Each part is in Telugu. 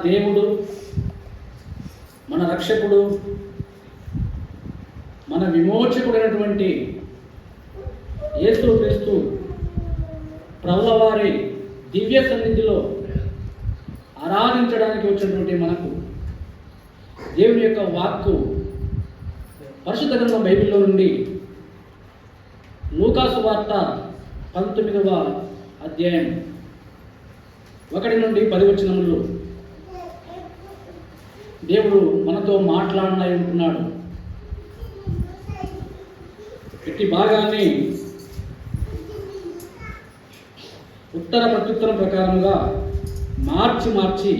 దేవుడు, మన రక్షకుడు, మన విమోచకుడైనటువంటి యేసుక్రీస్తు ప్రభుల వారి దివ్య సన్నిధిలో ఆరాధించడానికి వచ్చినటువంటి మనకు దేవుని యొక్క వాక్కు పరిశుద్ధ గ్రంథం బైబిల్లో నుండి లూకాసు వార్త 19వ అధ్యాయం 1 నుండి 10 వచనములు దేవుడు మనతో మాట్లాడనై ఉంటున్నాడు. ఇట్టి భాగాన్ని ఉత్తర ప్రత్యుత్తరం ప్రకారముగా మార్చి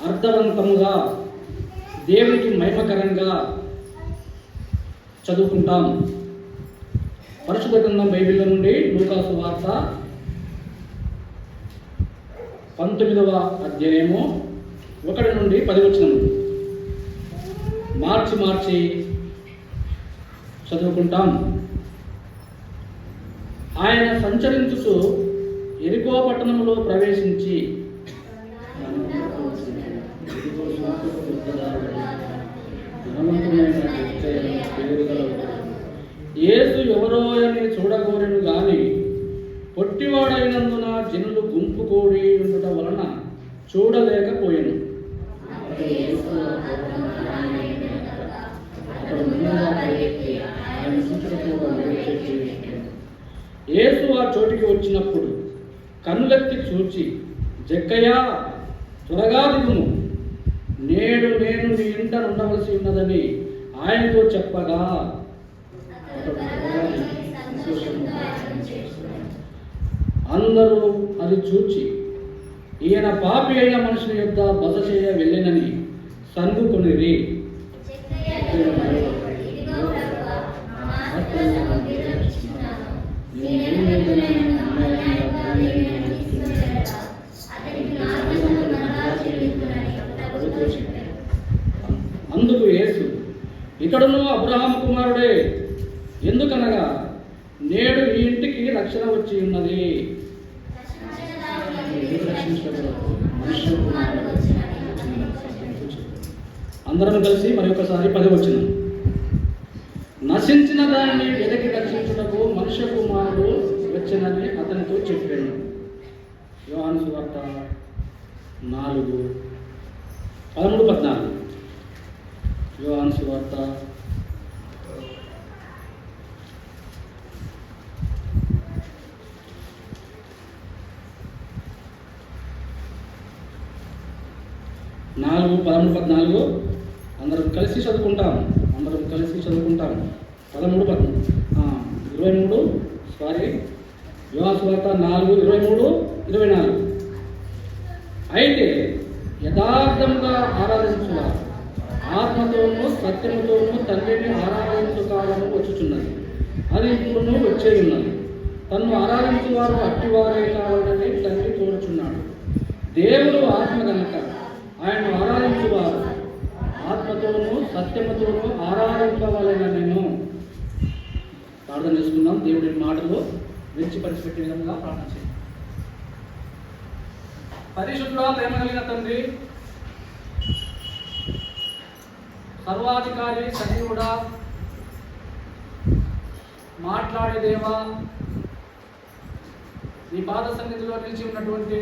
అర్థవంతముగా దేవునికి మహిమకరంగా చదువుకుంటాం. పరిశుద్ధ గ్రంథం బైబిల్ నుండి లూకాసు వార్త 19వ అధ్యాయము 1 నుండి 10 వచనములు మార్చి చదువుకుంటాం. ఆయన సంచరించుచు యెరికో పట్టణంలో ప్రవేశించి యేసు ఎవరో అని చూడగోరెను గాని పొట్టివాడైనందున జనులు గుంపు కూడి ఉండుట వలన చూడలేకపోయాను. యేసు ఆ చోటికి వచ్చినప్పుడు కన్నులెత్తి చూచి, జక్కయ్యా, త్వరగా దిగుము, నేడు నేను నీ ఇంట ఉండవలసి ఉన్నదని ఆయనతో చెప్పగా అందరూ అది చూచి ఈయన పాపి అయిన మనుషుల యొద్ద బస చేయ వెళ్ళినని సనుగుకొనిరి. అందుకు యేసు, ఇతడును అబ్రహాము కుమారుడే, ఎందుకనగా నేడు ఈ ఇంటికి రక్షణ వచ్చి ఉన్నది. అందరం కలిసి మరొకసారి 10 వచనం. నశించిన దానిని వెదకి రక్షించుటకు మనుష్య కుమారుడు వచ్చినని అతనితో చెప్పాను. యోహాను సువార్త 4:13-14. యోహాను సువార్త 4:13-14 అందరం కలిసి చదువుకుంటాం. 23 యోహాను సువార్త 4:23-24. అయితే యథార్థంగా ఆరాధించువారు ఆత్మతోనూ సత్యముతోనూ తండ్రిని ఆరాధించు కాలము వచ్చుచున్నది, అది ఇప్పుడును వచ్చే ఉన్నది. తన్ను ఆరాధించువారు అట్టివారే కావాలని తండ్రి కోరుచున్నాడు. దేవుడు ఆత్మ కనుక ఆయన ఆరాధించువారు ఆత్మతోనూ సత్యముతోనూ ఆరాధించవాలని నేను ప్రార్థన చేసుకున్నాం. దేవుడి మాటలు విడిచిపరిచిపెట్టే విధంగా ప్రార్థన చేయండి. పరిశుద్ధుడా, ప్రేమ కలిగిన తండ్రి, సర్వాధికారి, సజీవుడా, మాట్లాడే దేవా, నీ పాద సన్నిధిలో నిలిచి ఉన్నటువంటి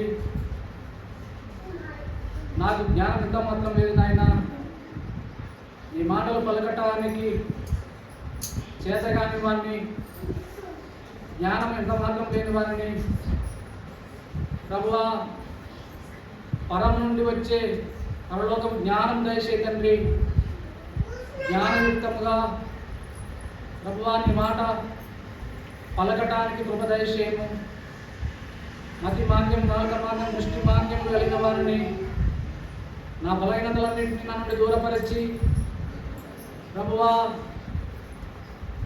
నాకు జ్ఞానం ఎంత మాత్రం లేదు నాయన. నీ మాటలు పలకటానికి చేతగాని వారిని, జ్ఞానం ఎంత మాత్రం లేని వారిని ప్రభువా, పరం నుండి వచ్చే పరలోకం జ్ఞానం దయచే తండ్రి. జ్ఞానయుక్తముగా ప్రభువా నీ మాట పలకటానికి కృప దయచేయము. మతి మాంద్యం, నాలుక మాంద్యం, దృష్టి మాంద్యం కలిగిన వారిని నా బలహీనతలన్నింటినీ నా నుండి దూరపరిచి ప్రభువా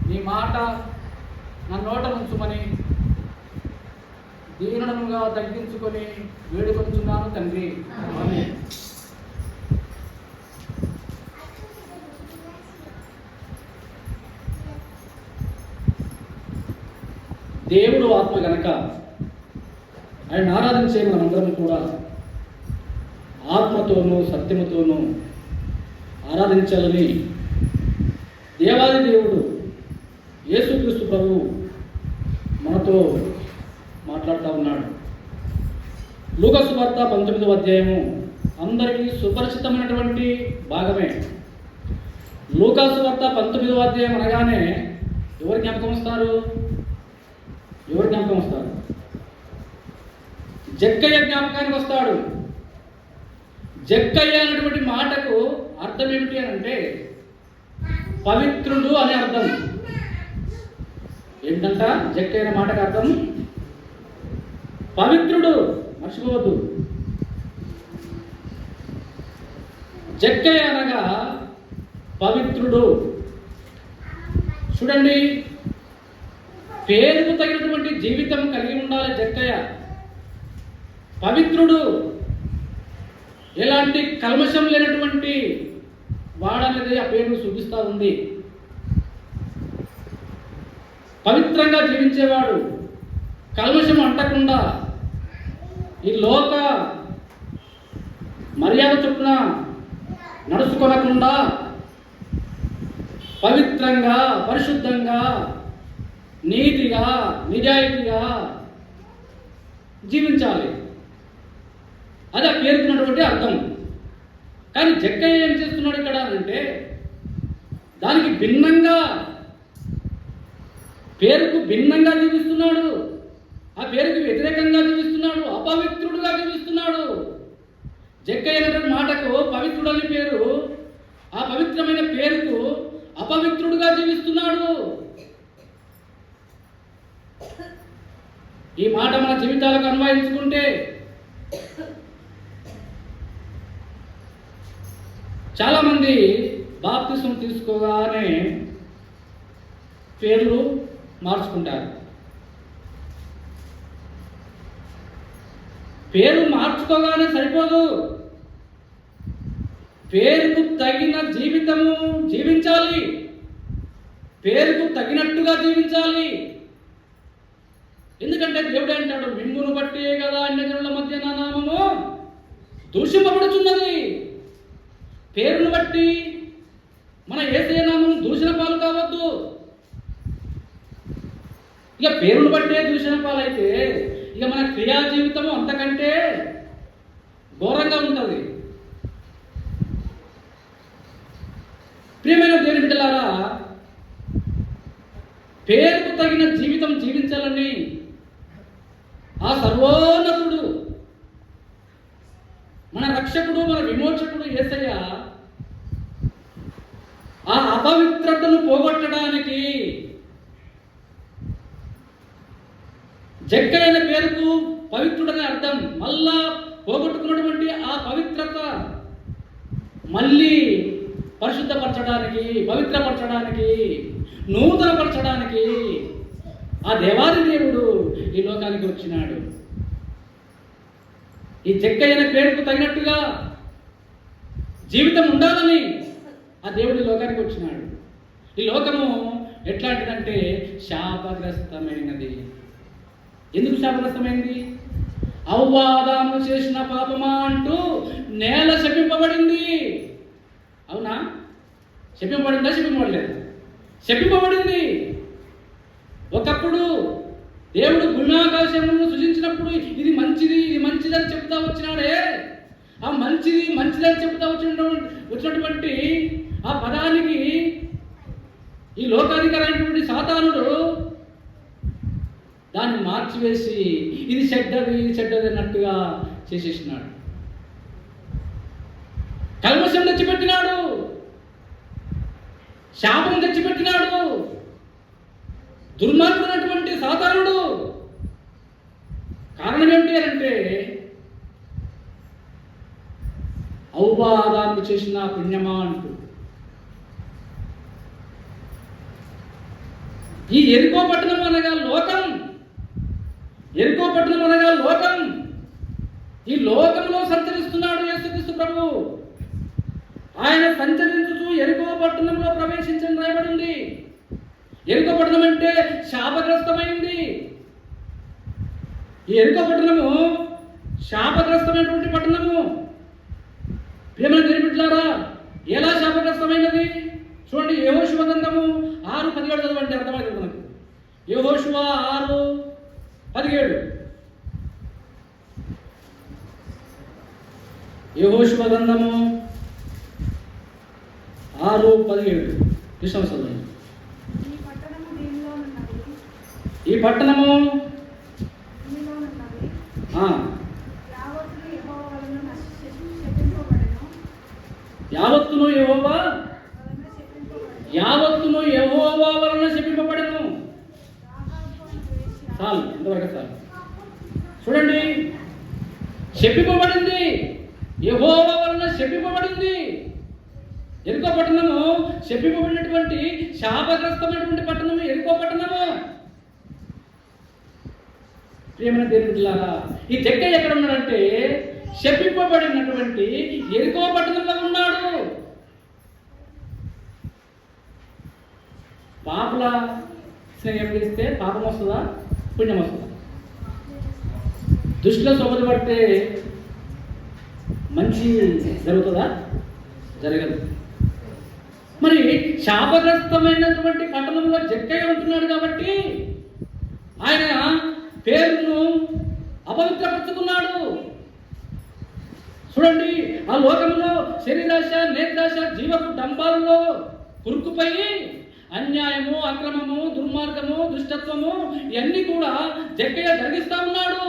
నీ మాట నా నోట ఉంచుమని దీనుడముగా తగ్గించుకొని వేడుకొంచున్నాను తండ్రి. ఆమేన్. దేవుడు ఆత్మ గనక ఆయన ఆరాధించే మనందరం కూడా ఆత్మతోనూ సత్యముతోనూ ఆరాధించాలని దేవాది దేవుడు యేసుక్రీస్తు ప్రభువు మనతో మాట్లాడుతూ ఉన్నాడు. లూకా సువార్త 19వ అధ్యాయము అందరికీ సుపరిచితమైనటువంటి భాగమే. లూకా సువార్త 19వ అధ్యాయం అనగానే ఎవరు జ్ఞాపకం వస్తారు? జక్కయ్య జ్ఞాపకానికి వస్తాడు. జక్కయ్య అనేటువంటి మాటకు అర్థం ఏమిటి అని అంటే పవిత్రుడు అనే అర్థం. ఏంటంట జక్కయ్య అనే మాటకు అర్థం? పవిత్రుడు. మర్చిపోవద్దు. జక్కయ్య అనగా పవిత్రుడు. చూడండి, పేరుకు తగినటువంటి జీవితం కలిగి ఉండాలి జక్కయ్య. పవిత్రుడు, ఎలాంటి కల్మషం లేనటువంటి వాడనేది ఆ పేరు చూపిస్తూ ఉంది. పవిత్రంగా జీవించేవాడు, కల్మషం అంటకుండా, ఈ లోక మర్యాద చొప్పున నడుచుకోనకుండా పవిత్రంగా, పరిశుద్ధంగా, నీతిగా, నిజాయితీగా జీవించాలి. అది ఆ పేరుకున్నటువంటి అర్థం. కానీ జక్కయ్య ఏం చేస్తున్నాడు ఇక్కడ అంటే దానికి భిన్నంగా, పేరుకు భిన్నంగా జీవిస్తున్నాడు. ఆ పేరుకు వ్యతిరేకంగా జీవిస్తున్నాడు. అపవిత్రుడుగా జీవిస్తున్నాడు. జక్కయ్య అనేటువంటి మాటకు పవిత్రుడు అని పేరు. ఆ పవిత్రమైన పేరుకు అపవిత్రుడుగా జీవిస్తున్నాడు. ఈ మాట మన జీవితాలకు అన్వయించుకుంటే చాలామంది బాప్తిసం తీసుకోగానే పేర్లు మార్చుకుంటారు. పేరు మార్చుకోగానే సరిపోదు. పేరుకు తగిన జీవితము జీవించాలి. పేరుకు తగినట్టుగా జీవించాలి. ఎందుకంటే దేవుడు అంటాడు, మిమ్మును బట్టే కదా అన్యజనుల మధ్య నా నామము దూషింపబడుచున్నది. పేరును బట్టి మన యేసయ్య నామము దూషణ పాలు కావద్దు. ఇక పేరును బట్టే దూషణ పాలైతే ఇక మన క్రియా జీవితము అంతకంటే ఘోరంగా ఉంటుంది. ప్రియమైన దేవుని బిడ్డలారా, పేరుకు తగిన జీవితం జీవించాలని ఆ సర్వోన్నతుడు, మన రక్షకుడు, మన విమోచకుడు యేసయ్య ఆ అపవిత్రతను పోగొట్టడానికి జక్కయ్య అనే పేరుకు పవిత్రుడనే అర్థం. మళ్ళా పోగొట్టుకున్నటువంటి ఆ పవిత్రత మళ్ళీ పరిశుద్ధపరచడానికి, పవిత్రపరచడానికి, నూతనపరచడానికి ఆ దేవాది దేవుడు ఈ లోకానికి వచ్చినాడు. ఈ జక్కయ్య అనే పేరుకు తగినట్టుగా జీవితం ఉండాలని ఆ దేవుడు ఈ లోకానికి వచ్చినాడు. ఈ లోకము ఎట్లాంటిదంటే శాపగ్రస్తమైనది. ఎందుకు శాపగ్రస్తమైంది? అవ్వాదాము చేసిన పాపమా అంటూ నేల శపింపబడింది. అవునా? శపింపబడిందా? శపింపబడలేదు? శపింపబడింది. ఒకప్పుడు దేవుడు భూమ్యాకాశములను సృజించినప్పుడు ఇది మంచిది, ఇది మంచిదని చెప్తా వచ్చినాడే. ఆ మంచిది మంచిదని చెప్తా వచ్చినటువంటి ఆ పదానికి ఈ లోకాధికారైనటువంటి సాతానుడు దాన్ని మార్చివేసి ఇది చెడ్డది, ఇది చెడ్డది అన్నట్టుగా చేసేసినాడు. కల్మషం తెచ్చిపెట్టినాడు, శాపం తెచ్చిపెట్టినాడు. దుర్మార్గుడైనటువంటి సాతానుడు. కారణం ఏమిటి అంటే ఔవాదాన్ని చేసిన పుణ్యమా అంటూ ఈ ఎరుకో పట్టణం అనగా లోకం. ఎరుకో పట్టణం అనగా లోకం. ఈ లోకంలో సంచరిస్తున్నాడు యేసుక్రీస్తు ప్రభువు. ఆయన సంచరించుతూ ఎరుకో పట్టణంలో ప్రవేశించని రాయబడింది. ఎరుకో పట్టణం అంటే శాపగ్రస్తమైంది. ఈ ఎరుకో పట్టణము శాపగ్రస్తమైనటువంటి పట్టణము. ప్రియమైన దేవుని బిడ్డలారా, ఎలా శాపగ్రస్తమైనది చూడండి. యెహోషువ గ్రంథము 6:17 చదవండి, అర్థమవుతుంది మనకు. యెహోషువ 6:17. యెహోషువ గ్రంథము 6:17 కృష్ణ చదవండి. ఈ పట్టణము యావత్తును యెహోవా వలన శపింపబడెను. చాలు, ఇంతవరకు చాలు. చూడండి, శపింపబడింది, యెహోవా వలన శపింపబడింది. ఎరుకో పట్టణము శపింపబడినటువంటి శాపగ్రస్తమైనటువంటి పట్టణము ఎరుకో పట్టణము. ప్రియమైన దేవుని బిడ్డలారా, ఈ జక్కయ్య ఎక్కడ ఉన్నాడంటే శపింపబడినటువంటి ఎరుకో పట్టణంలో ఉన్నాడు. పాపల స్నేహం చేస్తే పాపం వస్తుందా, పుణ్యం వస్తుందా? దుష్టుల సోబత పడితే మంచి జరుగుతుందా? జరగదు. మరి శాపగ్రస్తమైనటువంటి పట్టణంలో జక్కయ్య ఉంటున్నాడు కాబట్టి ఆయన పేరును అపవిత్రపరుచుకున్నాడు. చూడండి, ఆ లోకంలో శరీరాశ, నేత్రాశ, జీవపు డంబాలలో కురుకుపోయి అన్యాయము, అక్రమము, దుర్మార్గము, దుష్టత్వము ఇవన్నీ కూడా జక్కయ్య జరిగిస్తా ఉన్నాడు.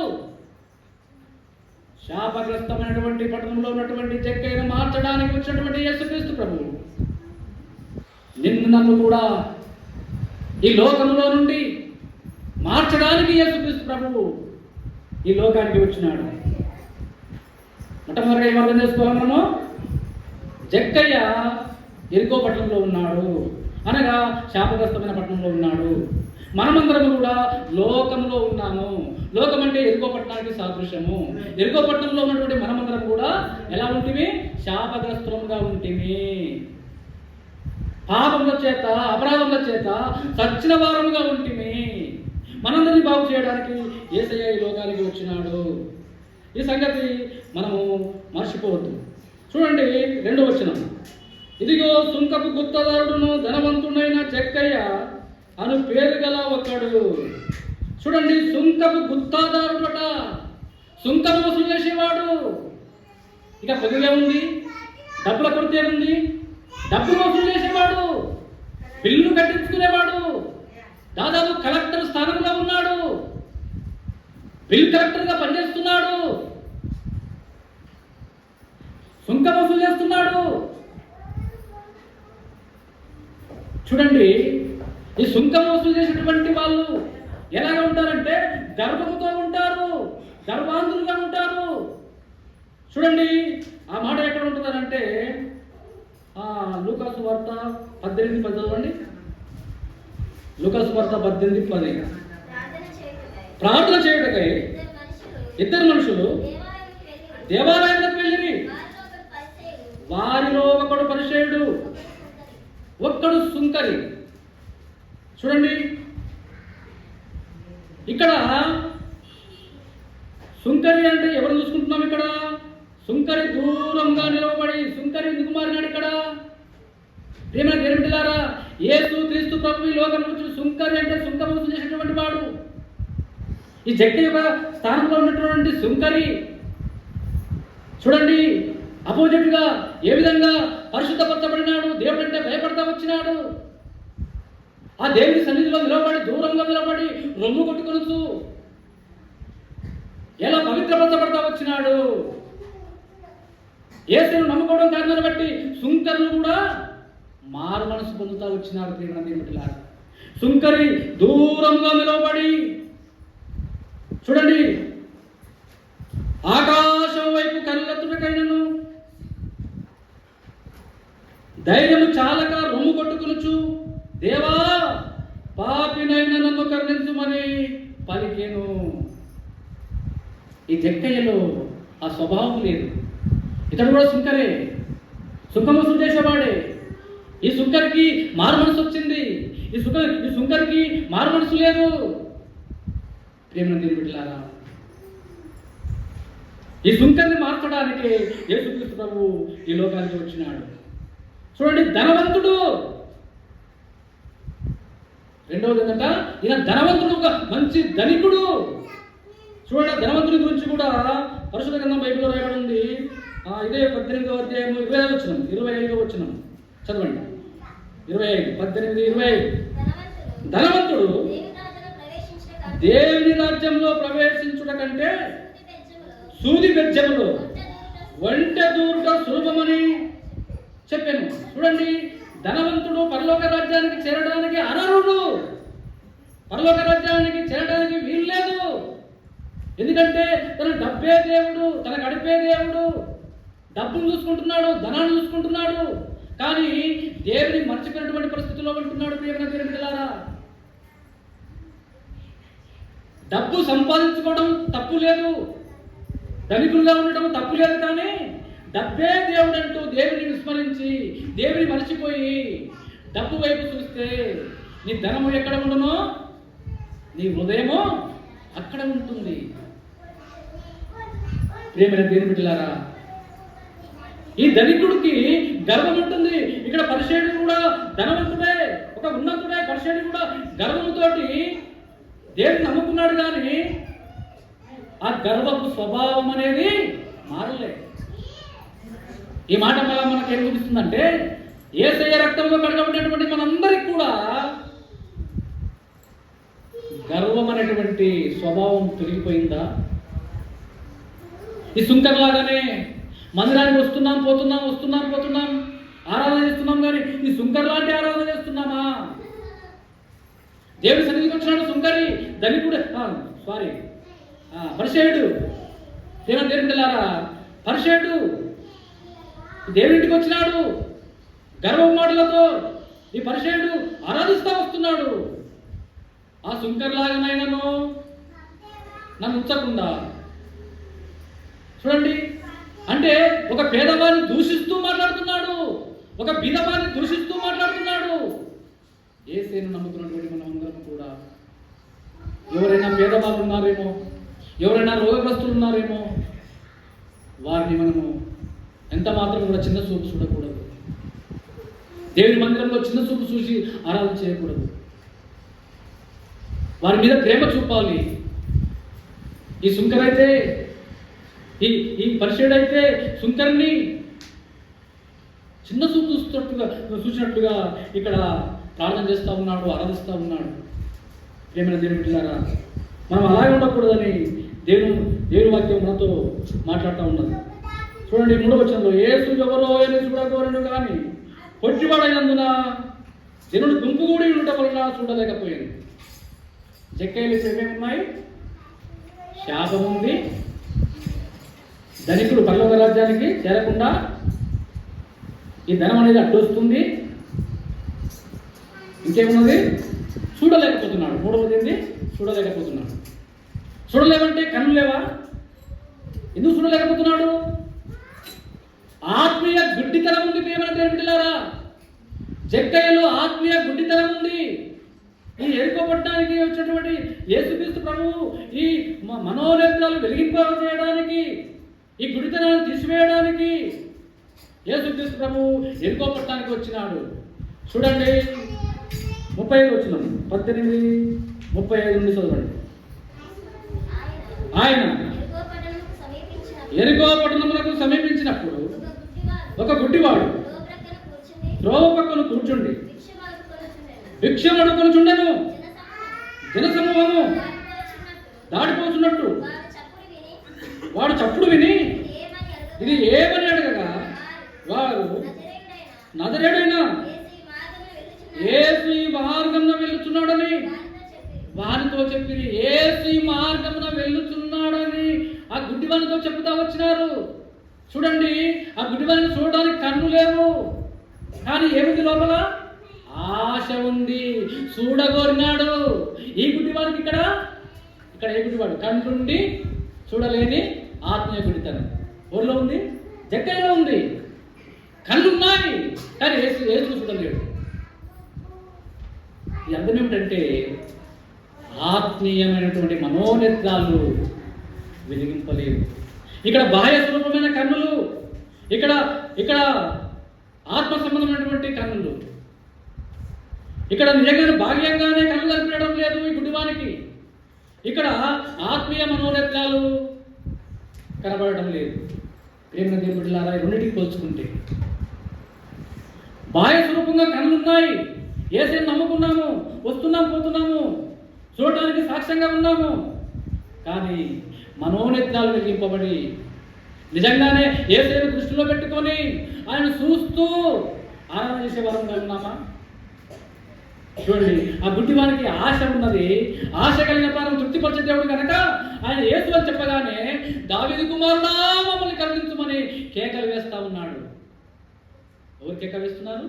శాపగ్రస్తమైనటువంటి పట్టణంలో ఉన్నటువంటి జక్కయ్యను మార్చడానికి వచ్చినటువంటి యేసుక్రీస్తు ప్రభువు నిన్ను నన్ను కూడా ఈ లోకంలో నుండి మార్చడానికి యేసుక్రీస్తు ప్రభువు ఈ లోకానికి వచ్చినాడు. మొట్టమొదటిగా ఏం అర్థం చేసుకోవాలి మనము? జక్కయ్య ఎరుకో పట్టణంలో ఉన్నాడు, అనగా శాపగ్రస్తమైన పట్టణంలో ఉన్నాడు. మనమందరం కూడా లోకంలో ఉన్నాము. లోకం అంటే ఎరుకో పట్టణానికి సాదృశ్యము. ఎరుకో పట్టణంలో ఉన్నటువంటి మనమందరం కూడా ఎలా ఉంటిమి? శాపగ్రస్తులంగా ఉంటిమి. పాపముల చేత, అపరాధముల చేత చచ్చిన వారముగా ఉంటిమి. మనందరినీ బాగు చేయడానికి యేసయ్య ఈ లోకానికి వచ్చినాడు. ఈ సంగతి మనము మర్చిపోవద్దు. చూడండి, 2వ వచనం. ఇదిగో సుంకపు గుత్తదారుడును ధనవంతుడైన జక్కయ్య అను పేరు గల ఒకడు. చూడండి, సుంకపు గుత్తాదారుడట, సుంకం వసూలు చేసేవాడు. ఇక పొదుగే ఉంది, డబ్బుల కొరత ఉంది, డబ్బులు వసూలు చేసేవాడు, బిల్లు కట్టించుకునేవాడు. దాదాపు కలెక్టర్ స్థానంలో ఉన్నాడు, బిల్ కలెక్టర్గా పనిచేస్తున్నాడు, సుంకం వసూలు చేస్తున్నాడు. చూడండి, ఈ సుంకం వసూలు చేసేటువంటి వాళ్ళు ఎలాగ ఉంటారంటే గర్వముతో ఉంటారు, గర్వాంధులుగా ఉంటారు. చూడండి, ఆ మాట ఎక్కడ ఉంటుందంటే లూకాసు వార్త 18:10 చదవండి. లూకాసు వార్త 18:10. ప్రార్థన చేయుటకై 2 మనుషులు దేవాలయంలోకి వెళ్ళిరి. వారిలో ఒకడు పరిసయ్యుడు, ఒక్కడు సుంకరి. చూడండి, ఇక్కడ సుంకరి అంటే ఎవరు చూసుకుంటున్నాం? ఇక్కడ సుంకరి దూరంగా నిలవబడి, సుంకరి ఎందుకు మారినాడు ఇక్కడ? ప్రియమైన దేవుని బిడ్డలారా, యేసు క్రీస్తు ప్రభు ఈ లోకంలో వచ్చిన సుంకరి అంటే సుంకం వసూలు చేసేటువంటి వాడు. ఈ జక్కయ్య యొక్క స్థానంలో ఉన్నటువంటి సుంకరి చూడండి, అపోజిట్ గా ఏ విధంగా పరిశుద్ధపరచబడినాడు, దేవుడు అంటే భయపడతా వచ్చినాడు. ఆ దేవుని సన్నిధిలో నిలబడి, దూరంగా నిలబడి రొమ్ము కొట్టుకొనుచు ఎలా పవిత్రపరచబడతా వచ్చినాడు. యేసును నమ్ముకోవడం కారణాన్ని బట్టి సుంకరులు కూడా మారు మనసు పొందుతా వచ్చినారు. ప్రియమైన సుంకరి దూరంగా నిలబడి చూడండి, ఆకాశం వైపు కళ్ళెత్తుటకైనను ధైర్యము చాలక రొమ్ము కొట్టుకొనుచు, దేవా పాపినైన నన్ను కరుణించుమని పలికేను. ఈ జక్కయ్యలో ఆ స్వభావం లేదు. ఇతడు కూడా సుంకరే, సుంకం వసూలు చేసేవాడే. ఈ సుంకరికి మారు మనసు వచ్చింది, ఈ సుంకరికి మారు మనసు లేదు. ప్రేమ దేవుని బిడ్డలారా, ఈ సుంకర్ని మార్చడానికి యేసుక్రీస్తు ప్రభువు ఈ లోకానికి వచ్చినాడు. చూడండి, ధనవంతుడు. రెండవది ఏంటంట, ఈయన ధనవంతుడు, ఒక మంచి ధనికుడు. చూడండి, ధనవంతుడి గురించి కూడా పరిశుద్ధ గ్రంథం బైబిల్లో రాయబడి ఉంది. ఇదే 18వ అధ్యాయము 25వ వచనం చదవండి. 25, 18, 25. ధనవంతుడు దేవుని రాజ్యంలో ప్రవేశించుట కంటే సూది బెజ్జములో ఒంటె దూరుట సులభమని చెప్పాను. చూడండి, ధనవంతుడు పరలోక రాజ్యానికి చేరడానికి అనర్హుడు. పరలోక రాజ్యానికి చేరడానికి వీల్లేదు. ఎందుకంటే తన డబ్బే దేవుడు, తన గడిపే దేవుడు. డబ్బును చూసుకుంటున్నాడు, ధనాన్ని చూసుకుంటున్నాడు, కానీ దేవుని మర్చిపోయినటువంటి పరిస్థితుల్లో ఉంటున్నాడు. ప్రియమైన దేవుని బిడ్డలారా, డబ్బు సంపాదించుకోవడం తప్పు లేదు, ధనికులుగా ఉండటం తప్పు లేదు, కానీ డబ్బే దేవుడు అంటూ దేవుని విస్మరించి దేవుని మర్చిపోయి డబ్బు వైపు చూస్తే నీ ధనము ఎక్కడ ఉండునో నీ హృదయము అక్కడ ఉంటుంది. ప్రియమైన దేవుని బిడ్డలారా, ఈ ధనికుడికి గర్వం ఉంటుంది. ఇక్కడ పరిసేయుడు కూడా ధనవంతుడే, ఒక ఉన్నతుడే. పరిసేయుడు కూడా గర్వంతోటి దేవుని నమ్ముకున్నాడు, కానీ ఆ గర్వపు స్వభావం అనేది మారలే. ఈ మాట వల్ల మనకు ఏం చూపిస్తుందంటే, యేసయ్య రక్తంలో కడగబడినటువంటి మనందరికి కూడా గర్వం అనేటువంటి స్వభావం తొలగిపోయిందా? ఈ సుంకర్లాగానే మందిరానికి వస్తున్నాం పోతున్నాం ఆరాధన చేస్తున్నాం, కానీ ఈ సుంకర్ లాంటి ఆరాధన చేస్తున్నామా? దేవుడి సన్నిధికి వచ్చినాడు సుంకరి, ధనికుడు, పరిసేయుడు. దేవుని బిడ్డలారా, పరిసేయుడు దేవుడింటికి వచ్చినాడు గర్వం మాటలతో. ఈ పరిసేయుడు ఆరాధిస్తా వస్తున్నాడు. ఆ సుంకర్లాగానైనాను నన్ను ఉంచకుండా. చూడండి, అంటే ఒక పేదవాడిని దూషిస్తూ మాట్లాడుతున్నాడు, ఒక బీదవాడిని దూషిస్తూ మాట్లాడుతున్నాడు. యేసుని నమ్ముకున్నటువంటి మనం అందరం కూడా ఎవరైనా పేదవాళ్ళు ఉన్నారేమో, ఎవరైనా రోగగ్రస్తులు ఉన్నారేమో, వారిని మనము ఎంత మాత్రం కూడా చిన్న చూపు చూడకూడదు. దేవుని మందిరంలో చిన్న చూపు చూసి ఆరాధన చేయకూడదు. వారి మీద ప్రేమ చూపాలి. ఈ సుంకరైతే, ఈ పరిసేయుడైతే సుంకర్ని చిన్న చూపు చూసినట్టుగా ఇక్కడ ప్రార్థన చేస్తూ ఉన్నాడు, ఆరాధిస్తూ ఉన్నాడు. ప్రియమైన దేవుని బిడ్డలారా, మనం అలాగే ఉండకూడదని దేవుని వాక్యం మనతో మాట్లాడుతూ ఉన్నది. చూడండి, 3వ వచనంలో, యేసు ఎవరో అని చూడగోరను కానీ పొట్టివాడైనందున జనుడు గుంపుగూడి ఉండటం వలన చూడలేకపోయింది. జక్కయ్యలు ఏమేమి ఉన్నాయి? శాపం ఉంది, ధనికుడు పరలోక రాజ్యానికి చేరకుండా ఈ ధనం అనేది అడ్డొస్తుంది, ఇంకేమున్నది? చూడలేకపోతున్నాడు. 3వది ఏంది? చూడలేకపోతున్నాడు. చూడలేమంటే కన్ను లేవా? ఎందుకు చూడలేకపోతున్నాడు? ఆత్మీయ గుడ్డితనం ఉంది. ప్రియమైన దేవుని బిడ్డలారా, జక్కయ్యలో ఆత్మీయ గుడ్డితనం ఉంది. ఈ ఎరుకోబట్టడానికి వచ్చినటువంటి యేసుక్రీస్తు ప్రభువు ఈ మనోనేత్రాలు వెలిగింపజేయడానికి, ఈ గుడితనాన్ని తీసివేయడానికి యేసుక్రీస్తు ప్రభువు ఎరుకోబట్టడానికి వచ్చినాడు. చూడండి, 35 వచనం, 18, 35 నుండి చదవండి. ఆయన ఎరికో పట్టణములకు సమీపించినప్పుడు ఒక గుడ్డివాడు త్రోవ పక్కన కూర్చుండి భిక్షం అడుకొనుచుండెను. జనసమూహము దాటిపోతున్నట్టు వాడు చప్పుడు విని ఇది ఏమని అడగగా, వారు నజరేయుడైన యేసు ఈ మార్గమున వెళ్ళుచున్నాడని వారితో చెప్పి, యేసు ఈ మార్గమున వెళ్ళుచున్నాడని ఆ గుడ్డివానితో చెప్తా వచ్చినారు. చూడండి, ఆ గుడ్డివాని చూడడానికి కన్ను లేవు, కానీ ఏమిటి లోపల? ఆశ ఉంది. చూడగోరినాడు. ఈ గుడ్డివాడికి ఇక్కడ ఏ గుడ్డివాడు? కన్నుండి చూడలేని ఆత్మీయ గుడితనం ఊళ్ళో ఉంది, జక్కయ్యలో ఉంది. కళ్ళున్నాయి, కానీ యేసు చూడలేడు. ఈ అర్థం ఏమిటంటే, ఆత్మీయమైనటువంటి మనోనేత్రాలు వెలిగింపలేవు. ఇక్కడ బాహ్య స్వరూపమైన కన్నులు, ఇక్కడ ఇక్కడ ఆత్మ సంబంధమైనటువంటి కన్నులు. ఇక్కడ నిజంగా భాగ్యంగానే కన్ను కనిపించడం లేదు ఈ గుడ్డివానికి. ఇక్కడ ఆత్మీయ మనోనేత్రాలు కనబడటం లేదు. ప్రేమ దేవుని బిడ్డలారా, రెండింటికి పోల్చుకుంటే బాహ్య స్వరూపంగా కన్నులు ఉన్నాయి, యేసుని నమ్ముకున్నాము, వస్తున్నాము పోతున్నాము, చూడటానికి సాక్ష్యంగా ఉన్నాము. కానీ మనోనేత్రాలు వెలిగింపబడి నిజంగానే యేసుని దృష్టిలో పెట్టుకొని ఆయన చూస్తూ ఆరాధన చేసే వారంగా ఉన్నామా? చూడండి, ఆ గుడ్డివానికి ఆశ ఉన్నది. ఆశ కలిగిన ప్రాణం తృప్తిపరిచే దేవుడు కనుక ఆయన యేసు అని చెప్పగానే దావీదు కుమారుడా మమ్మల్ని కరుణించమని కేకలు వేస్తా ఉన్నాడు. ఎవరు కేక వేస్తున్నారు?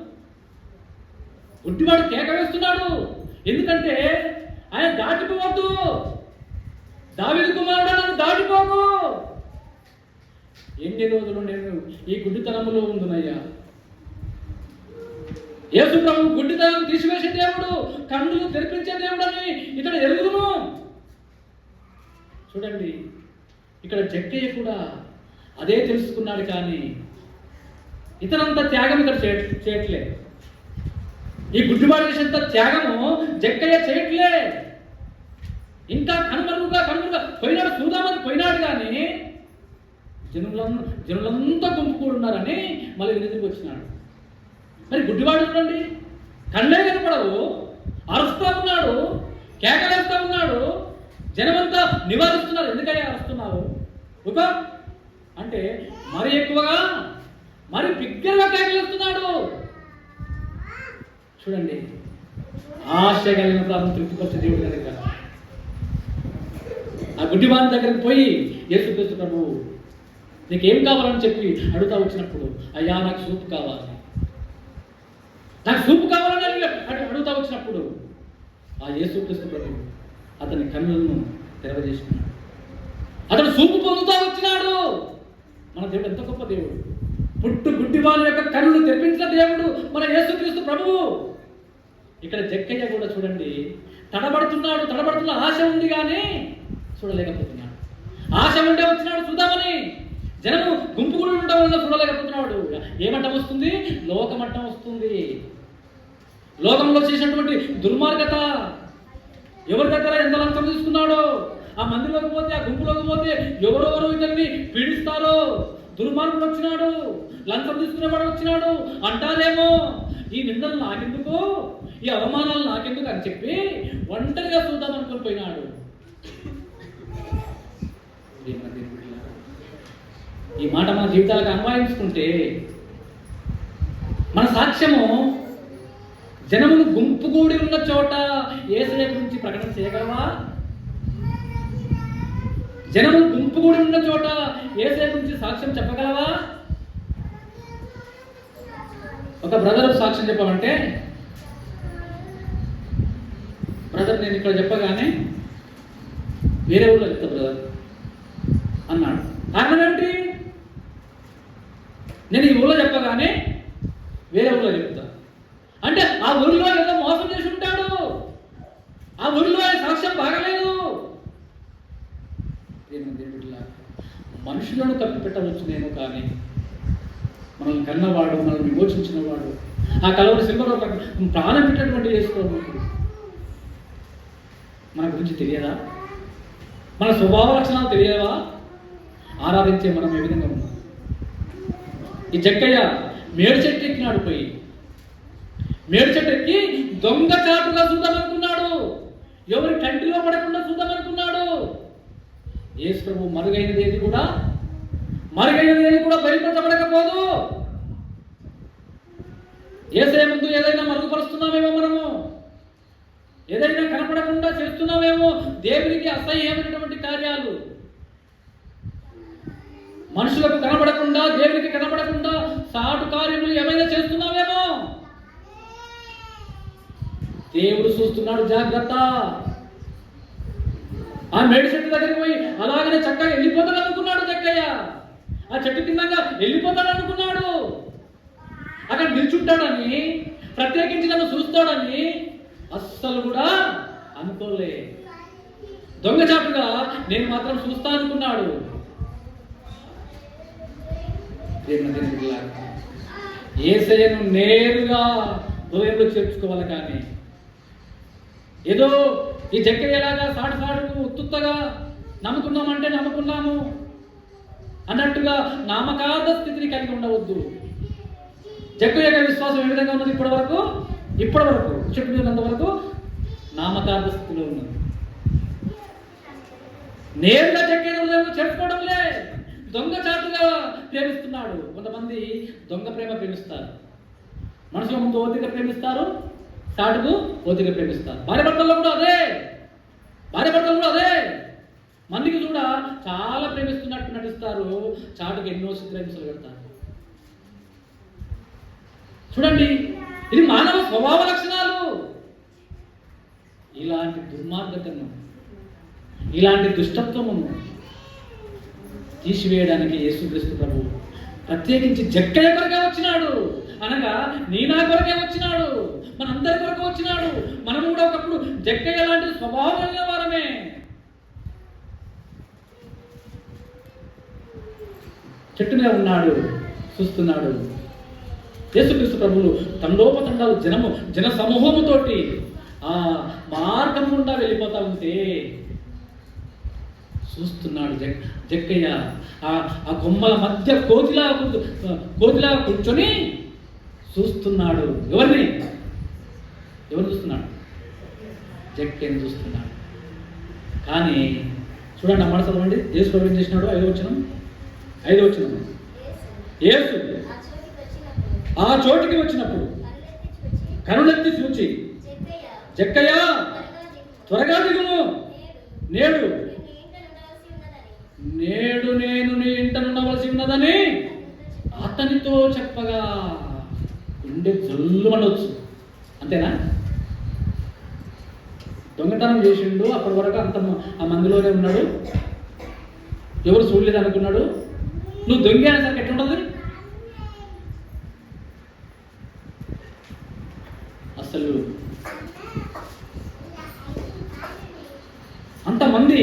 గుడ్డివాడు కేక వేస్తున్నాడు. ఎందుకంటే ఆయన దాటిపోవద్దు. దావీదు కుమారుడా నన్ను దాటిపోకు. ఎన్ని రోజులు నేను ఈ గుడ్డితనములో ఉందునయ్యా. యేసు ప్రభు గుడ్డితనం తీసివేసే దేవుడు, కన్నులు తెరిపించే దేవుడు అని ఇక్కడ ఎరుగును. చూడండి, ఇక్కడ జక్కయ్య కూడా అదే తెలుసుకున్నాడు. కానీ ఇతరంత త్యాగం ఇక్కడ చేయట్లే. ఈ గుడ్డివాడు చేసేంత త్యాగము జక్కయ్య చేయట్లే. ఇంకా కనుమరుగా పోయినాడు, చూద్దామని పోయినాడు. కానీ జనులంతా గుంపుకూడున్నారని మళ్ళీ ఎదురుకు వచ్చినాడు. మరి గుడ్డివాడు చూడండి, కళ్ళే కనపడవు, అరుస్తూ ఉన్నాడు, కేకలేస్తూ ఉన్నాడు. జనమంతా నివారిస్తున్నారు. ఎందుకయ్యా అరుస్తున్నావు? ఒక అంటే మరి ఎక్కువగా, మరి బిగ్గరగా కేకలేస్తున్నాడు. చూడండి, ఆశ కలిగిన ప్రాణం తృప్తిపరిచే దేవుడు కనుక ఆ గుడ్డివాని దగ్గరికి పోయి యేసుక్రీస్తు ప్రభు నీకేం కావాలని చెప్పి అడుగుతా వచ్చినప్పుడు, అయ్యా నాకు సూపు కావాలి, నాకు సూపు కావాలని అడుగుతా వచ్చినప్పుడు ఆ యేసుక్రీస్తు ప్రభు అతని కన్నులను తెరవజేసినాడు. అతను సూపు పొందుతా వచ్చినాడు. మన దేవుడు ఎంత గొప్ప దేవుడు! పుట్టు గుడ్డివాని యొక్క కన్నులు తెప్పించిన దేవుడు మన యేసుక్రీస్తు ప్రభువు. ఇక్కడ జక్కయ్య కూడా చూడండి, తడబడుతున్న ఆశ ఉంది కానీ చూడలేకపోతున్నాడు. ఆశ ఉంటే వచ్చినాడు చూద్దామని, జనము గుంపు కూడా ఉండడం వల్ల చూడలేకపోతున్నాడు. ఏమట్టం వస్తుంది? లోకమట్టం వస్తుంది. లోకంలో చేసినటువంటి దుర్మార్గత, ఎవరి దగ్గర ఎంత లంచం తీసుకున్నాడో, ఆ మందిలోకి పోతే, ఆ గుంపులోకి పోతే ఎవరెవరు ఇతన్ని పీడిస్తారో, దుర్మార్గుడు వచ్చినాడు, లంచం తీసుకునేవాడు వచ్చినాడు అంటారేమో, ఈ నిందలు నాకెందుకు, ఈ అవమానాలు నాకెందుకు అని చెప్పి ఒంటరిగా చూద్దాం అనుకుని పోయినాడు. ఈ మాట మన జీవితాలకు అన్వయించుకుంటే మన సాక్ష్యము జనములు గుంపుగూడి ఉన్న చోట యేసయ్య గురించి ప్రకటన చేయగలవా? జనములు గుంపుగూడి ఉన్న చోట యేసయ్య గురించి సాక్ష్యం చెప్పగలవా? ఒక బ్రదర్ సాక్ష్యం చెప్పామంటే, బ్రదర్ నేను ఇక్కడ చెప్పగానే వేరే ఊళ్ళో చెప్తా బ్రదర్ అన్నాడు. కారణం ఏంటి? నేను ఈ ఊళ్ళో చెప్పగానే వేరే ఊళ్ళో చెప్తా అంటే ఆ ఊరిలో ఏదో మోసం చేసి ఉంటాడు, ఆ ఊరిలో సాక్ష్యం బాగలేదు. మనుషులను తప్పిపెట్టవచ్చు నేను, కానీ మనల్ని కన్నవాడు, మనల్ని విమోచించిన వాడు, ఆ కలవరి సిల్వలో ప్రాణం పెట్టినటువంటి చేసుకోవడం మన గురించి తెలియదా? మన స్వభావ లక్షణాలు తెలియవా? ఆరాధించే మనం ఏ విధంగా ఉన్నాం? ఈ జక్కయ్య మేడు చెట్టు ఎక్కినాడు. పోయి మేడు చెట్టు ఎక్కి దొంగ చాటుగా చూద్దామనుకున్నాడు. ఎవరి కంటిలో పడకుండా చూద్దామనుకున్నాడు. యేసు ప్రభు మరుగైనది ఏది కూడా బయలుపరచబడకపోదు. యేసయ్య ముందు ఏదైనా మరుగుపరుస్తున్నామేమో, మనము ఏదైనా కనపడకుండా చేస్తున్నామేమో, దేవునికి అసహ్యమైనటువంటి కార్యాలు మనుషులకు కనబడకుండా, దేవునికి కనబడకుండా సాటు కార్యములు ఏమైనా చేస్తున్నామేమో. దేవుడు చూస్తున్నాడు, జాగ్రత్త. ఆ మేడి చెట్టు దగ్గరికి పోయి అలాగనే చక్కగా వెళ్ళిపోతాడు అనుకున్నాడు జక్కయ్య. ఆ చెట్టు కిందంగా వెళ్ళిపోతాడు అనుకున్నాడు. అక్కడ నిల్చుంటాడని, ప్రత్యేకించి నన్ను చూస్తాడని అస్సలు కూడా అనుకోలే. దొంగచాటుగా నేను మాత్రం చూస్తా అనుకున్నాడు. యేసయ్యను నేరుగా హృదయంలో చేర్చుకోవాలి. కానీ ఏదో ఈ జక్కయ్యలాగా సాడుకు ఉత్తుత్తగా నమ్ముకున్నామంటే నమ్ముకున్నాము అన్నట్టుగా నామకార్థ స్థితిని కలిగి ఉండవద్దు. జక్కయ్య యొక్క విశ్వాసం ఏ విధంగా ఉన్నది? ఇప్పటి వరకు చెప్పినంతవరకు నామకార్థ స్థితిలో ఉన్నది. నేరుగా జక్కయ్య హృదయంలో చేర్చుకోవడంలే, దొంగచాటుగా ప్రేమిస్తున్నాడు. కొంతమంది దొంగ ప్రేమ ప్రేమిస్తారు. మనుషుల ముందు ఓతిగా ప్రేమిస్తారు, చాటుకు ఓతిగా ప్రేమిస్తారు. భార్యాభర్తల్లో కూడా అదే. మందికి కూడా చాలా ప్రేమిస్తున్నట్టు నటిస్తారు, చాటుకు ఎన్నో చిత్రహింసలు పెడతారు. చూడండి, ఇది మానవ స్వభావ లక్షణాలు. ఇలాంటి దుర్మార్గతను, ఇలాంటి దుష్టత్వమును తీసివేయడానికి యేసుక్రీస్తు ప్రభు ప్రత్యేకించి జక్కయ్య కొరకే వచ్చినాడు. అనగా నీ నా కొరకే వచ్చినాడు, మనందరి కొరకు వచ్చినాడు. మనం కూడా ఒకప్పుడు జక్కయ్య లాంటి స్వభావమైన వారమే. చెట్టు మీద ఉన్నాడు, చూస్తున్నాడు. యేసుక్రీస్తు ప్రభువులు తండోపతండాలు జన సమూహముతోటి ఆ మార్గం గుండా వెళ్ళిపోతా ఉంటే చూస్తున్నాడు జక్కయ్య. ఆ కొమ్మల మధ్య కోతిలా కూర్చొని చూస్తున్నాడు. ఎవరు చూస్తున్నాడు? జక్కయ్యని చూస్తున్నాడు. కానీ చూడండి, ఆ మాట చదవండి. యేసు ప్రభు ఏం చేసినాడు? 5వ వచనం. యేసు ఆ చోటికి వచ్చినప్పుడు కనులెత్తి చూచి, జక్కయ్య త్వరగా దిగుము, నేడు నేను నీ ఇంట ఉండవలసి ఉన్నదని అతనితో చెప్పగా గుండె జల్లుమనొచ్చు. అంతేనా? దొంగతనం చేసిండు, అప్పటి వరకు అంత ఆ మందిలోనే ఉన్నాడు, ఎవరు చూడలేదు అనుకున్నాడు. నువ్వు దొంగ అనేసరికి ఎట్లుంటుంది? అసలు అంతమంది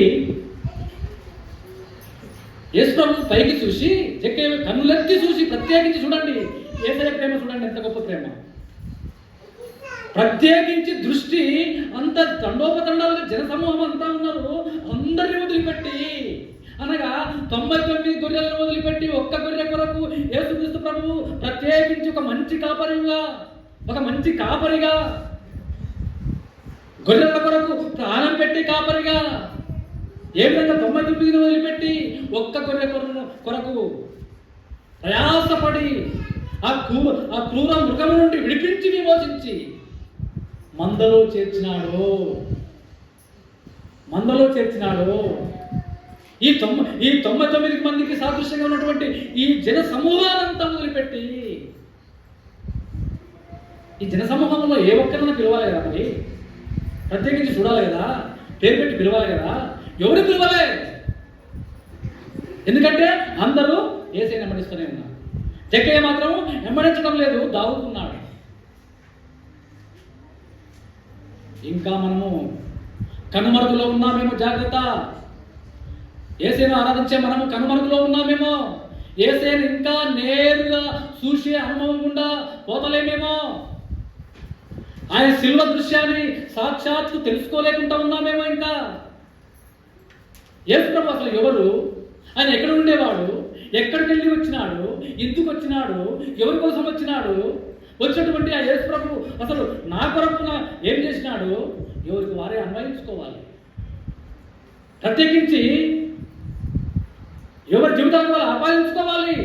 యేసు ప్రభు పైకి చూసి, జక్కయ్య కన్నులెత్తి చూసి, ప్రత్యేకించి చూడండి, యేసయ్య ప్రేమ చూడండి, ఎంత గొప్ప ప్రేమ. ప్రత్యేకించి దృష్టి అంత తండోపతండాలుగా జనసమూహం అంతా ఉన్నారు, అందరినీ వదిలిపెట్టి, అనగా 99 గొర్రెలను వదిలిపెట్టి ఒక్క గొర్రె కొరకు యేసుక్రీస్తు ప్రభువు ప్రత్యేకించి ఒక మంచి కాపరిగా గొర్రెల కొరకు ప్రాణం పెట్టి కాపరిగా, ఏ విధంగా 99 వదిలిపెట్టి ఒక్క గొర్రె కొరకు ప్రయాసపడి ఆ క్రూర మృగము నుండి విడిపించి విమోచించి మందలో చేర్చినాడు. ఈ 99 మందికి సాదృశ్యంగా ఉన్నటువంటి ఈ జన సమూహానంతా వదిలిపెట్టి, ఈ జన సమూహంలో ఏ ఒక్కరిని పిలవాలి కదా, మరి ప్రత్యేకించి చూడాలి కదా, పేరు పెట్టి పిలవాలి కదా. ఎవరు పిలవలే? ఎందుకంటే అందరూ యేసయ్యని వెంబడిస్తూనే ఉన్నారు. జక్కయ్య మాత్రం వెంబడించడం లేదు, దావుకున్నాడు. ఇంకా మనము కనుమరుగులో ఉన్నామేమో, జాగ్రత్త. యేసయ్యను ఆరాధించే మనము కనుమరుగులో ఉన్నామేమో, యేసయ్యను ఇంకా నేరుగా చూసే అనుభవం గుండా పోతలేమేమో, ఆయన శిలువ దృశ్యాన్ని సాక్షాత్తు తెలుసుకోలేకుండా ఉన్నామేమో. ఇంకా యేసు ప్రభు అసలు ఎవరు? ఆయన ఎక్కడ ఉండేవాడు? ఎక్కడికి వెళ్ళి వచ్చినాడు? ఎందుకు వచ్చినాడు? ఎవరి కోసం వచ్చినాడు? వచ్చినటువంటి ఆ యేసు ప్రభు అసలు నా కొరకు ఏం చేసినాడు? ఎవరికి వారే అన్వయించుకోవాలి. ప్రత్యేకించి ఎవరి జీవితాన్ని వాళ్ళు ఆపాదించుకోవాలి.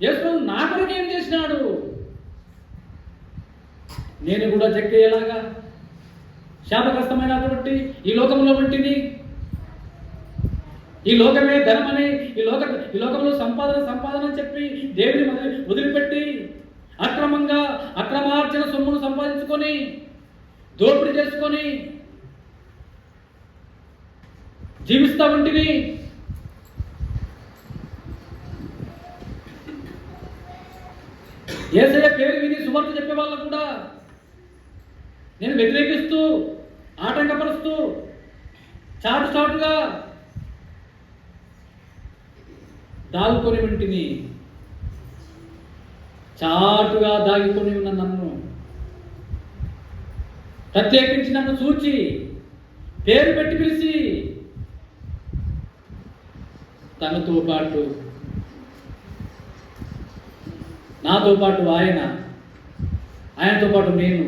యేసు ప్రభు నా కొరకు ఏం చేసినాడు? నేను కూడా జక్కయ్యలాగా శాపగ్రస్తమైనటువంటి ఈ లోకంలో వంటిని, ఈ లోకమే ధనమని, ఈ లోకంలో సంపాదన అని చెప్పి దేవుని వదిలిపెట్టి అక్రమార్జన సొమ్మును సంపాదించుకొని దోపిడీ చేసుకొని జీవిస్తా ఉంటిని. యేసయ్య పేరు విని సువార్త చెప్పే వాళ్ళకు కూడా నేను వ్యతిరేకిస్తూ, ఆటంకపరుస్తూ, చాటుగా దాగుకొని వింటిని. చాటుగా దాగికొని ఉన్న నన్ను ప్రత్యేకించి నన్ను చూచి పేరు పెట్టి పిలిచి తనతో పాటు నాతో పాటు ఆయనతో పాటు నేను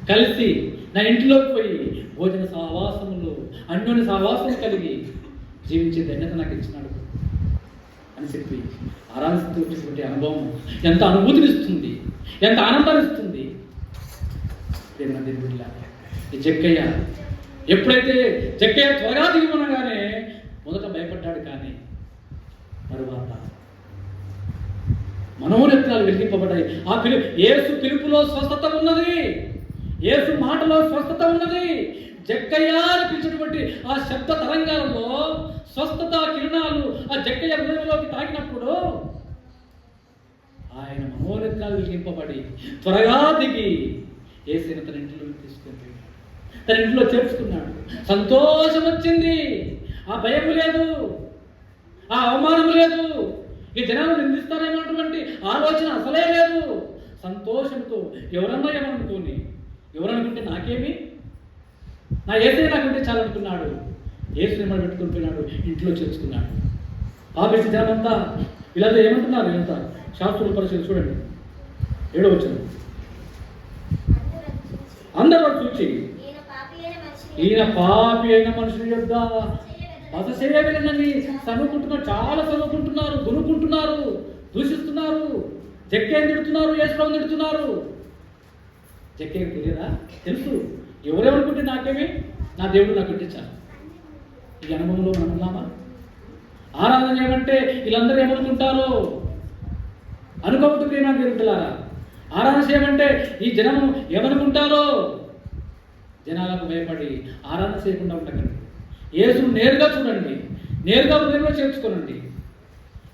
కలిసి నా ఇంట్లోకి పోయి భోజన సహవాసములు అన్యోన్య సహవాసము కలిగి జీవించే ధన్యత నాకు ఇచ్చినాడు అని చెప్పి ఆరాధిస్తున్నటువంటి అనుభవం ఎంత అనుభూతినిస్తుంది, ఎంత ఆనందాన్ని ఇస్తుంది. ఈ జక్కయ్య ఎప్పుడైతే జక్కయ్య త్వరగా దిగుమనగానే మొదట భయపడ్డాడు, కానీ తరువాత మనోనేత్రాలు వెలిగింపబడ్డాయి. యేసు పిలుపులో స్వస్థత ఉన్నది, యేసు మాటలో స్వస్థత ఉన్నది. జక్కయ్య అని పిలిచినటువంటి ఆ శబ్ద తరంగాలలో స్వస్థత కిరణాలు ఆ జక్కయ్య హృదయంలోకి తాకినప్పుడు ఆయన మనోనేత్రాలు వెలిగింపబడి త్వరగా దిగి యేసుని తన ఇంట్లో తీసుకొని తన ఇంట్లో చేర్చుకున్నాడు. సంతోషం వచ్చింది, ఆ భయం లేదు, ఆ అవమానం లేదు, ఈ జనాలు నిందిస్తారేమన్నటువంటి ఆలోచన అసలే లేదు. సంతోషంతో ఎవరన్నా ఏమనుకోని, ఎవరనుకుంటే నాకేమి, నా ఏసే నాకుంటే చాలనుకున్నాడు. ఏసు నిమ్మలు పెట్టుకుని పోయినాడు, ఇంట్లో చేర్చుకున్నాడు. పాపేసి జనమంతా వీళ్ళంతా ఏమంటున్నారు, వీళ్ళంతా శాస్త్రుల పరిస్థితి చూడండి, 7వ వచనం. అందరూ చూచి ఈయన పాపి అయిన మనుషుల యొద్ద బససేయని చదువుకుంటున్నారు, చాలా చదువుకుంటున్నారు, గునుకుంటున్నారు, దూషిస్తున్నారు, జక్కేని తిడుతున్నారు, యేసుప్రభుని తిడుతున్నారు. జక్కేకి తెలియదా? తెలుసు. ఎవరెవరుకుంటే నాకేమి, నా దేవుడు నాకు ఇచ్చాను. ఈ అనుభవంలో మనం ఉన్నామా? ఆరాధన ఏమంటే వీళ్ళందరూ ఏమనుకుంటారో అనుకోవద్దు ప్రేమ దేవులారా. ఆరాధన చేయమంటే ఈ జనము ఏమనుకుంటారో జనాలకు భయపడి ఆరాధన చేయకుండా ఉండకండి. యేసును నేరుగా చూడండి, నేరుగా హృదయంలో చేర్చుకోనండి,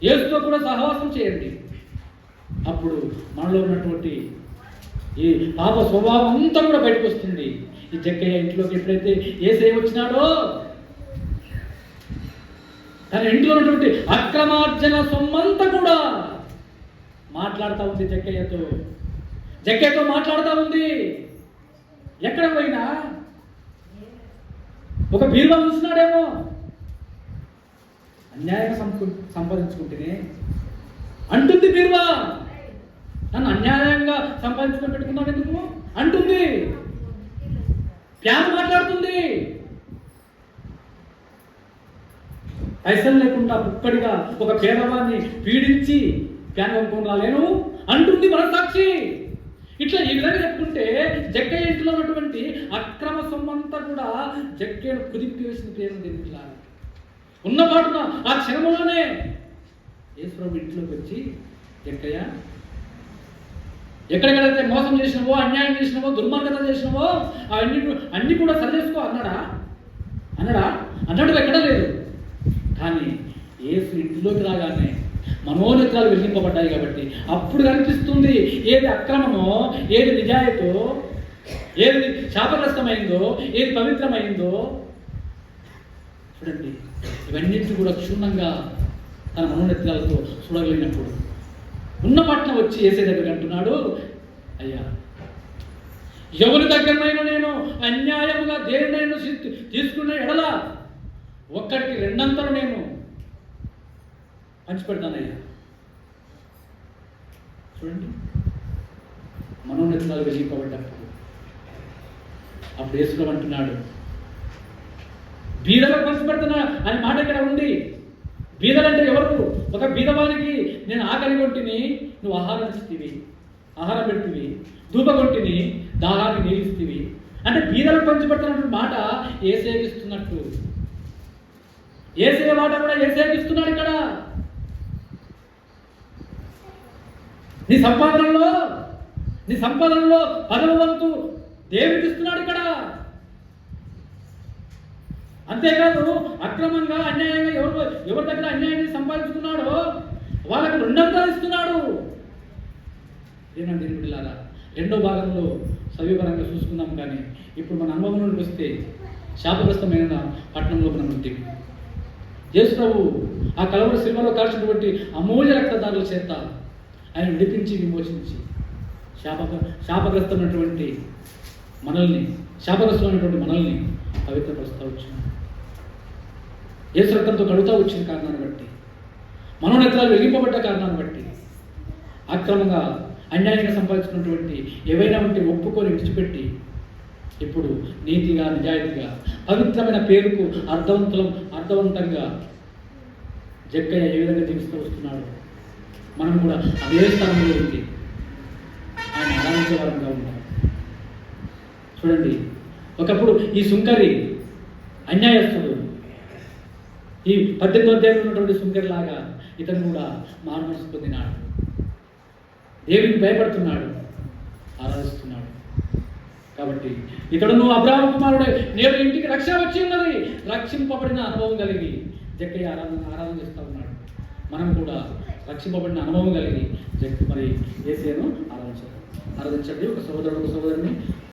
యేసుతో కూడా సహవాసం చేయండి. అప్పుడు మనలో ఉన్నటువంటి ఈ పాప స్వభావం అంతా కూడా బయటకు వస్తుంది. ఈ జక్కయ్య ఇంట్లోకి ఎప్పుడైతే యేసయ్య వచ్చినాడో తన ఇంట్లో ఉన్నటువంటి అక్రమార్జన సొమ్మంతా కూడా మాట్లాడుతూ ఉంది జక్కయ్యతో మాట్లాడుతూ ఉంది. ఎక్కడ పోయినా ఒక బీరువా చూస్తున్నాడేమో, అన్యాయంగా సంపాదించుకుంటేనే అంటుంది బీరువా, నన్ను అన్యాయంగా సంపాదించుకొని పెట్టుకున్నాడు ఎందుకు అంటుంది. ప్యాన్ మాట్లాడుతుంది, పైసలు లేకుండా పుక్కడిగా ఒక పేదవాన్ని పీడించి ప్యాన్ కొనుక్కొని రాలేను అంటుంది మనసాక్షి. ఇట్లా ఈ విధంగా చెప్పుకుంటే జక్కయ్య ఇంట్లో ఉన్నటువంటి అక్రమ సొమ్మంతా కూడా జక్కయ్యను కుదిపి వేసిన ప్రేమ దేవుడిలా ఉన్న పాటున ఆ క్షణంలోనే యేసుప్రభు ఇంట్లోకి వచ్చి, జక్కయ్య ఎక్కడెక్కడైతే మోసం చేసినవో, అన్యాయం చేసినవో, దుర్మార్గత చేసినవో అన్ని కూడా సరి చేసుకో అన్నాడు ఎక్కడ లేదు. కానీ యేసు ఇంట్లోకి రాగానే మనోనేత్రాలు వెలిగింపబడ్డాయి కాబట్టి అప్పుడు కనిపిస్తుంది ఏది అక్రమమో, ఏది నిజాయితో, ఏది శాపగ్రస్తమైందో, ఏది పవిత్రమైందో. చూడండి, ఇవన్నింటినీ కూడా క్షుణ్ణంగా తన మనోనేత్రాలతో చూడగలిగినప్పుడు ఉన్న పట్ల వచ్చి యేసే దగ్గర అంటున్నాడు, అయ్యా ఎవరి దగ్గరనైనా నేను అన్యాయముగా దేనినైనా తీసుకునే ఎడల ఒక్కడికి 2 అంతలు నేను పంచిపెడతానయ్యా. చూడండి, మనోనేత్రాలు వెలిగింపబడ్డప్పుడు అప్పుడు యేసుప్రభు అంటున్నాడు, బీదలకు పంచిపెడుతున్నా అని మాట ఇక్కడ ఉంది. బీదలంటే ఎవరు? ఒక బీదవానికి నేను ఆకలి కొట్టిని, నువ్వు ఆహారం పెడుతుంది, ధూప కొట్టిని, దాహాన్ని నీలిస్తీవి అంటే బీదలకు పంచిపెడుతున్నటువంటి మాట ఏసేగిస్తున్నట్టు. ఏసే మాట కూడా ఏసేగిస్తున్నాడు ఇక్కడ. నీ సంపాదనలో 10వ వంతు దేవుడికి ఇస్తున్నాడు ఇక్కడ. అంతేకాదు అక్రమంగా అన్యాయంగా ఎవరి దగ్గర అన్యాయాన్ని సంపాదించుకున్నాడో వాళ్ళకు 2 అంతలు ఇస్తున్నాడు. ఏనండి బిడ్డలారా, 2వ భాగంలో సవివరంగా చూసుకుందాం. కానీ ఇప్పుడు మన అనుభవంలోకి వస్తే శాపగ్రస్తమైన పట్టణంలో మనం ఉంది. యేసు ప్రభు ఆ కలవరి శిలువలో కాల్చినటువంటి అమూల్య రక్తదారుల చేత ఆయన విడిపించి విమోచించి శాపగ్రస్తమైనటువంటి శాపగ్రస్తమైనటువంటి మనల్ని పవిత్రపరుస్తూ వచ్చినాడు. యేసు రక్తంతో కడుగుతూ వచ్చిన కారణాన్ని బట్టి, మనోనేత్రాలు వెలిగింపబడ్డ కారణాన్ని బట్టి, అక్రమంగా అన్యాయంగా సంపాదించుకున్నటువంటి ఏవైనా ఉంటే ఒప్పుకొని విడిచిపెట్టి ఇప్పుడు నీతిగా నిజాయితీగా పవిత్రమైన పేరుకు అర్థవంతంగా జక్కయ్య ఏ విధంగా జీవిస్తూ వస్తున్నాడు, మనం కూడా అదే స్థానంలో ఉంది ఆయన ఆరాధించే వారంగా ఉన్నాం. చూడండి, ఒకప్పుడు ఈ సుంకరి అన్యాయస్తుడు, ఈ 18వ అధ్యాయంలో ఉన్నటువంటి సుంకరి లాగా ఇతను కూడా మారు మనసు పొందినాడు, దేవునికి భయపడుతున్నాడు, ఆరాధిస్తున్నాడు. కాబట్టి ఇతడును అబ్రాహాము కుమారుడే, నేడు ఇంటికి రక్షణ వచ్చి ఉన్నది, రక్షింపబడిన అనుభవం కలిగి జక్కయ్య ఆరాధన చేస్తూ ఉన్నాడు. మనం కూడా రక్షింపబడిన అనుభవం కలిగి మరి యేసును ఆరాధించండి. ఒక సహోదరుడు ఒక సహోదరుని